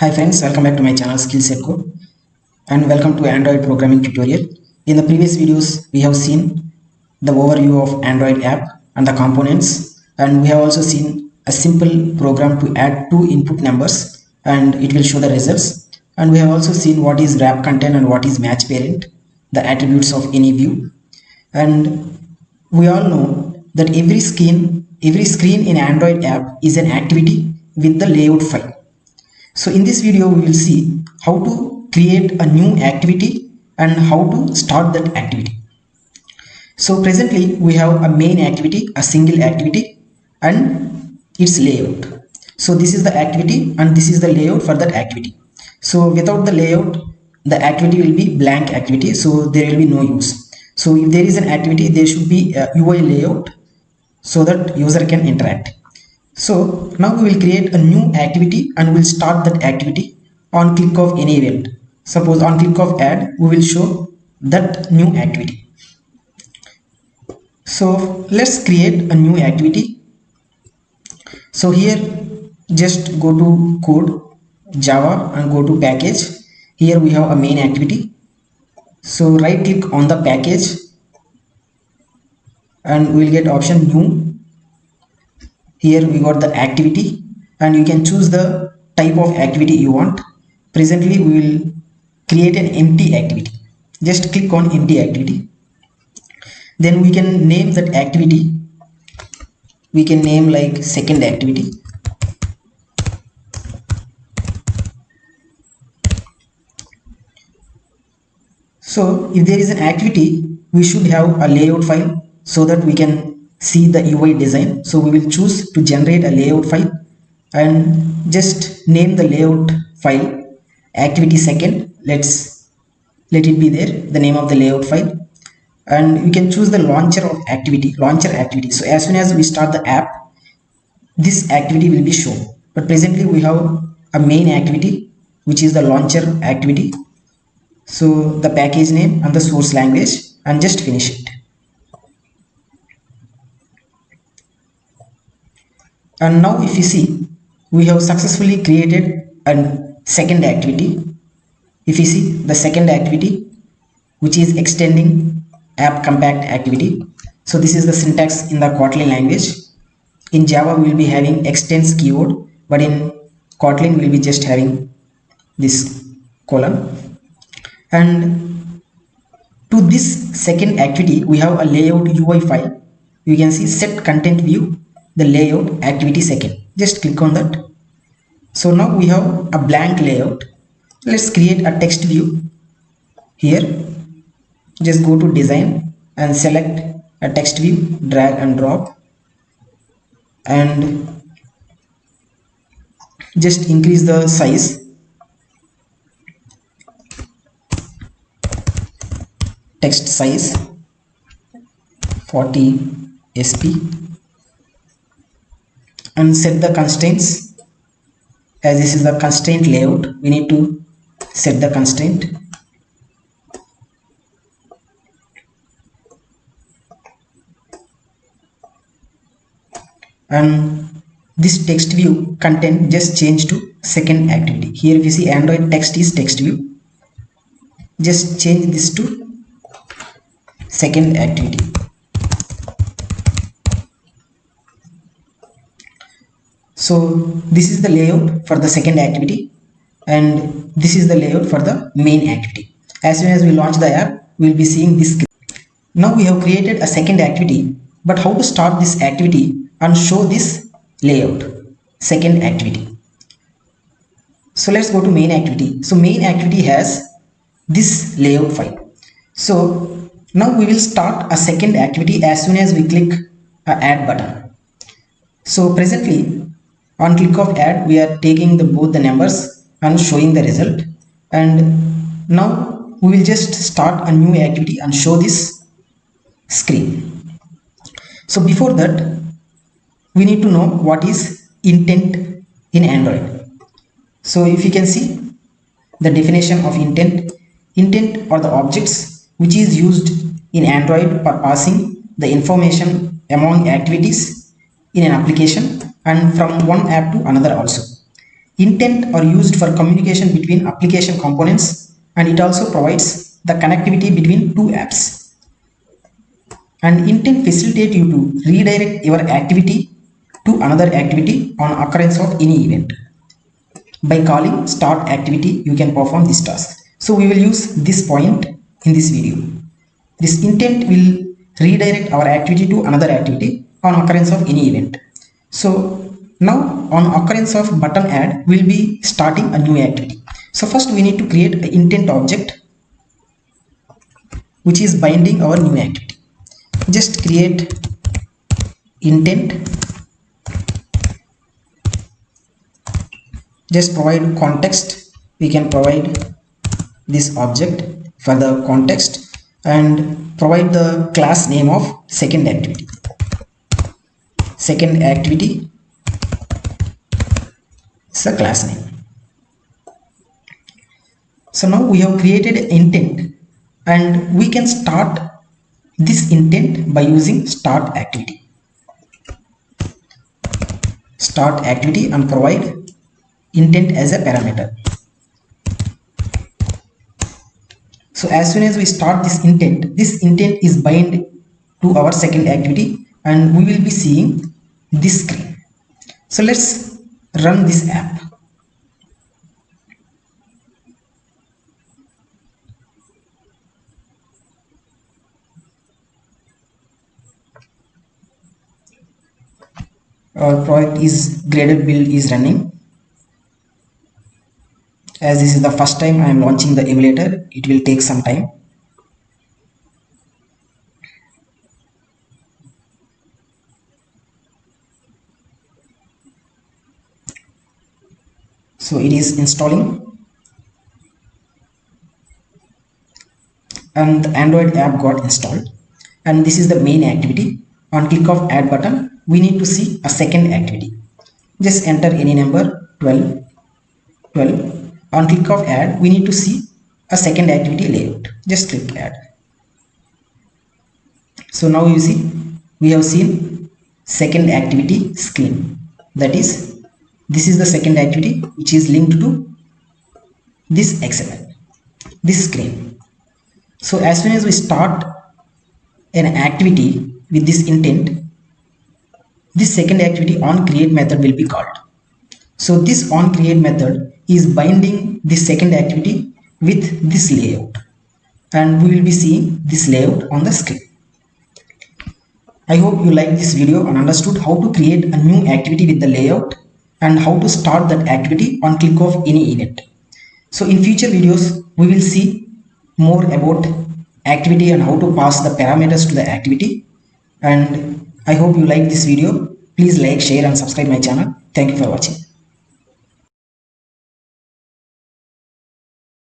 Hi friends, welcome back to my channel Skillset Code and welcome to Android programming tutorial. In the previous videos, we have seen the overview of Android app and the components, and we have also seen a simple program to add two input numbers and it will show the results. And we have also seen what is wrap content and what is match parent, the attributes of any view. And we all know that every screen in Android app is an activity with the layout file. So in this video we will see how to create a new activity and how to start that activity. So presently we have a main activity, a single activity and its layout. So this is the activity and this is the layout for that activity. So without the layout the activity will be blank activity, so there will be no use. So if there is an activity there should be a UI layout so that user can interact. So now we will create a new activity and we'll start that activity on click of any event. Suppose on click of add, we will show that new activity. So let's create a new activity. So here just go to code, Java and go to package. Here we have a main activity. So right click on the package and we will get option new. Here we got the activity and you can choose the type of activity you want. Presently we will create an empty activity. Just click on empty activity. Then we can name that activity. We can name like second activity. So if there is an activity, we should have a layout file so that we can see the UI design. So we will choose to generate a layout file and just name the layout file activity second. Let it be there, the name of the layout file, and you can choose the launcher activity. So as soon as we start the app, this activity will be shown. But presently we have a main activity which is the launcher activity. So the package name and the source language, and just finish it. And now if you see, we have successfully created a second activity. If you see the second activity, which is extending app compact activity. So this is the syntax in the Kotlin language. In Java we will be having extends keyword, but in Kotlin we will be just having this colon. And to this second activity we have a layout UI file. You can see set content view, the layout activity second. Just click on that. So now we have a blank layout. Let's create a text view. Here just go to design and select a text view, drag and drop, and just increase the size. Text size 40 sp and set the constraints. As this is the constraint layout, we need to set the constraint. And this text view content just change to second activity. Here if you see Android text is text view, just change this to second activity. So this is the layout for the second activity and this is the layout for the main activity. As soon as we launch the app, we will be seeing this screen. Now we have created a second activity, but how to start this activity and show this layout, second activity. So let's go to main activity. So main activity has this layout file. So now we will start a second activity as soon as we click add button. So presently on click of add, we are taking both the numbers and showing the result. And now we will just start a new activity and show this screen. So before that, we need to know what is intent in Android. So if you can see the definition of intent are the objects which is used in Android for passing the information among activities in an application and from one app to another also. intent are used for communication between application components, and it also provides the connectivity between two apps. And intent facilitate you to redirect your activity to another activity on occurrence of any event. By calling start activity, you can perform this task. So we will use this point in this video. This intent will redirect our activity to another activity on occurrence of any event. So now on occurrence of button add, we'll be starting a new activity. So first we need to create an intent object which is binding our new activity. Just create intent, just provide context. We can provide this object for the context and provide the class name of second activity. Second activity is a class name. So now we have created intent and we can start this intent by using start activity. Start activity and provide intent as a parameter. So as soon as we start this intent is bind to our second activity and we will be seeing this screen. So let's run this app. Our project is graded build is running. As this is the first time I am launching the emulator, it will take some time. So it is installing and the Android app got installed, and this is the main activity. On click of add button, we need to see a second activity. Just enter any number 12. On click of add, we need to see a second activity layout. Just click add. So now you see we have seen second activity screen. That is, this is the second activity which is linked to this XML, this screen. So as soon as we start an activity with this intent, this second activity on create method will be called. So this on create method is binding this second activity with this layout, and we will be seeing this layout on the screen. I hope you liked this video and understood how to create a new activity with the layout and how to start that activity on click of any event. So in future videos, we will see more about activity and how to pass the parameters to the activity. And I hope you like this video. Please like, share and subscribe my channel. Thank you for watching.